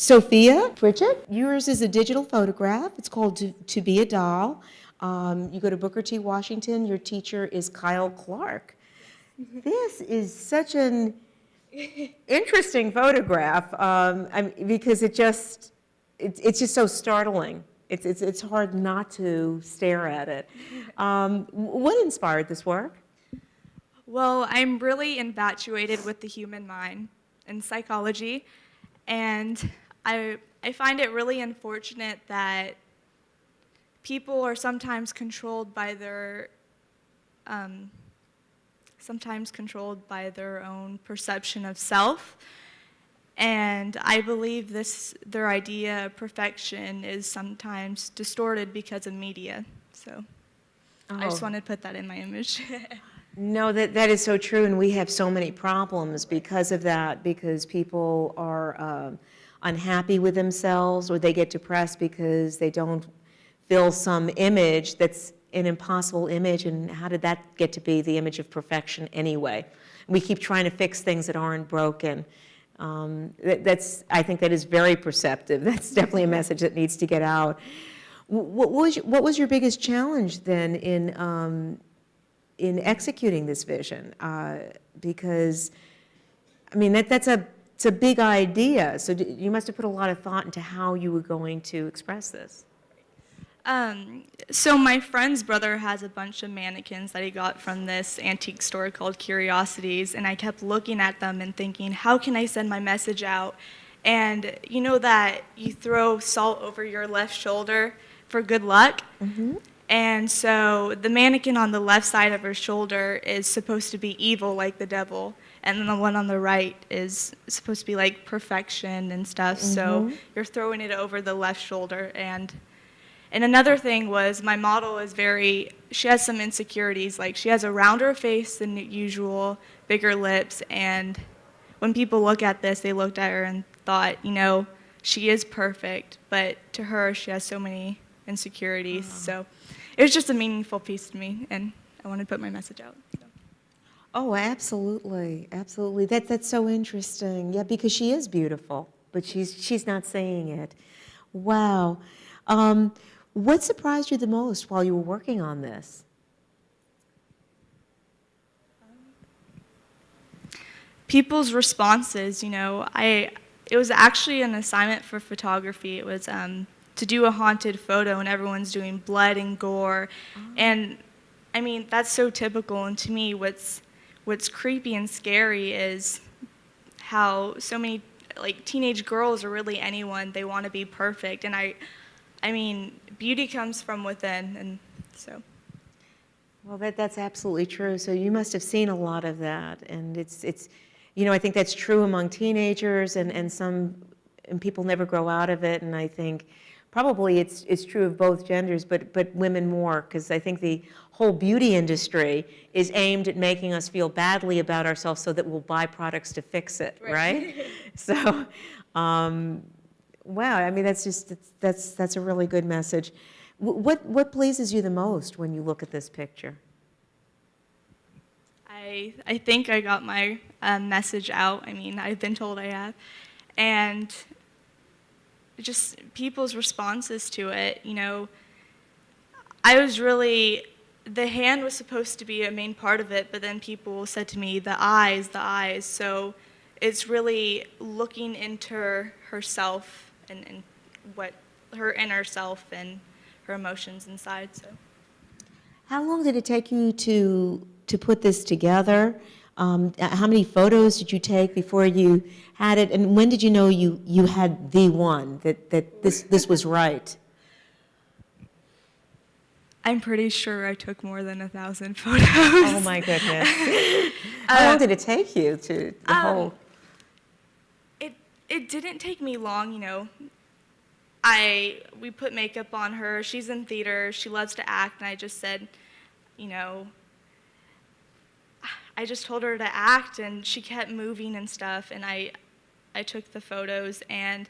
Sophia, Prijic, yours is a digital photograph. It's called To Be a Doll. You go to Booker T. Washington. Your teacher is Kyle Clark. This is such an interesting photograph because it's just so startling. It's hard not to stare at it. What inspired this work? Well, I'm really infatuated with the human mind and psychology, and I find it really unfortunate that people are sometimes controlled by their own perception of self. And I believe their idea of perfection is sometimes distorted because of media. So I just wanted to put that in my image. No, that is so true, and we have so many problems because of that, because people are unhappy with themselves, or they get depressed because they don't fill some image that's an impossible image, and how did that get to be the image of perfection anyway? We keep trying to fix things that aren't broken. I think that is very perceptive. That's definitely a message that needs to get out. What was your biggest challenge then in executing this vision? Because, I mean, it's a big idea. So you must have put a lot of thought into how you were going to express this. So my friend's brother has a bunch of mannequins that he got from this antique store called Curiosities, and I kept looking at them and thinking, how can I send my message out? And you know that you throw salt over your left shoulder for good luck? Mm-hmm. And so the mannequin on the left side of her shoulder is supposed to be evil like the devil, and then the one on the right is supposed to be like perfection and stuff. Mm-hmm. So you're throwing it over the left shoulder. And another thing was my model is she has some insecurities, like she has a rounder face than usual, bigger lips, and when people look at this, they looked at her and thought, she is perfect, but to her, she has so many insecurities. So it was just a meaningful piece to me, and I wanted to put my message out. So. Oh, absolutely, absolutely. That's so interesting. Yeah, because she is beautiful, but she's not saying it. Wow. What surprised you the most while you were working on this? People's responses, it was actually an assignment for photography. It was to do a haunted photo, and everyone's doing blood and gore. Oh. And I mean, that's so typical, and to me, what's creepy and scary is how so many teenage girls, or really anyone, they want to be perfect. And I mean, beauty comes from within, and so. Well, that's absolutely true. So you must have seen a lot of that, and it's I think that's true among teenagers, and people never grow out of it. And I think probably it's true of both genders, but women more, because I think the whole beauty industry is aimed at making us feel badly about ourselves so that we'll buy products to fix it, right? So. Wow, I mean, that's a really good message. What pleases you the most when you look at this picture? I think I got my message out. I mean, I've been told I have. And just people's responses to it, the hand was supposed to be a main part of it, but then people said to me, the eyes. So it's really looking into herself and what her inner self and her emotions inside. So, how long did it take you to put this together? How many photos did you take before you had it, and when did you know you had the one that this was right? I'm pretty sure I took more than 1,000 photos. Oh my goodness! How long did it take you to the whole? It didn't take me long, we put makeup on her. She's in theater. She loves to act, and I just said, I just told her to act, and she kept moving and stuff, and I took the photos, and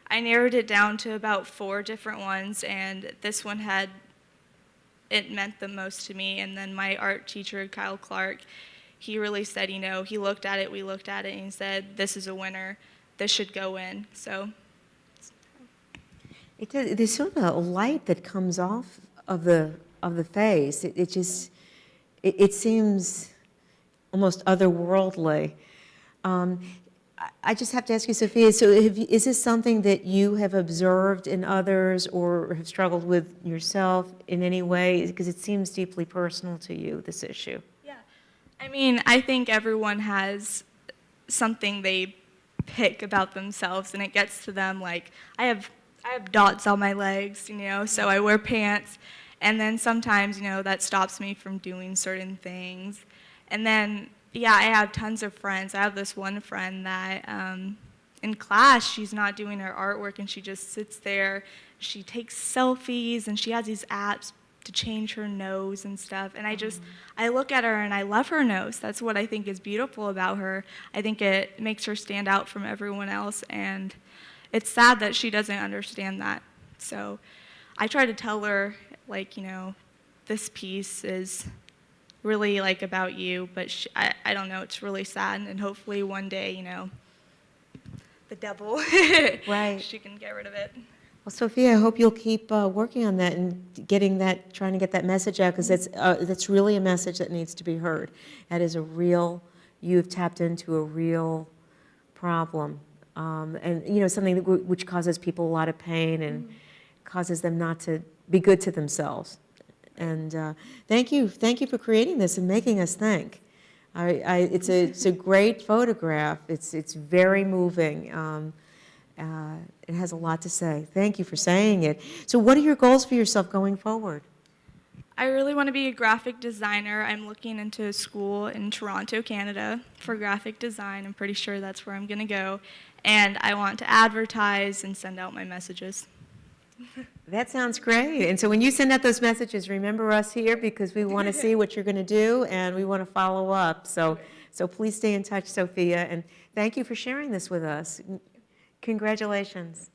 I narrowed it down to about 4 different ones, and this one it meant the most to me. And then my art teacher, Kyle Clark, he really said, he looked at it, we looked at it, and he said, this is a winner. This should go in. So There's sort of a light that comes off of the face. It seems almost otherworldly. I just have to ask you, Sophia, so is this something that you have observed in others or have struggled with yourself in any way? Because it seems deeply personal to you, this issue. Yeah. I mean, I think everyone has something they pick about themselves, and it gets to them. Like, I have dots on my legs, so I wear pants, and then sometimes, that stops me from doing certain things. And then, yeah, I have tons of friends. I have this one friend that in class, she's not doing her artwork, and she just sits there. She takes selfies, and she has these apps to change her nose and stuff. And I look at her, and I love her nose. That's what I think is beautiful about her. I think it makes her stand out from everyone else, and it's sad that she doesn't understand that. So I try to tell her, like, this piece is really like about you, but I don't know, it's really sad, and hopefully one day, the devil, Right. she can get rid of it. Well, Sophia, I hope you'll keep working on that and trying to get that message out, because that's really a message that needs to be heard. That is you've tapped into a real problem, and something which causes people a lot of pain and causes them not to be good to themselves. And thank you for creating this and making us think. It's a great photograph. It's very moving. It has a lot to say. Thank you for saying it. So what are your goals for yourself going forward? I really want to be a graphic designer. I'm looking into a school in Toronto, Canada for graphic design. I'm pretty sure that's where I'm going to go. And I want to advertise and send out my messages. That sounds great. And so when you send out those messages, remember us here, because we want to see what you're going to do and we want to follow up. So please stay in touch, Sophia, and thank you for sharing this with us. Congratulations.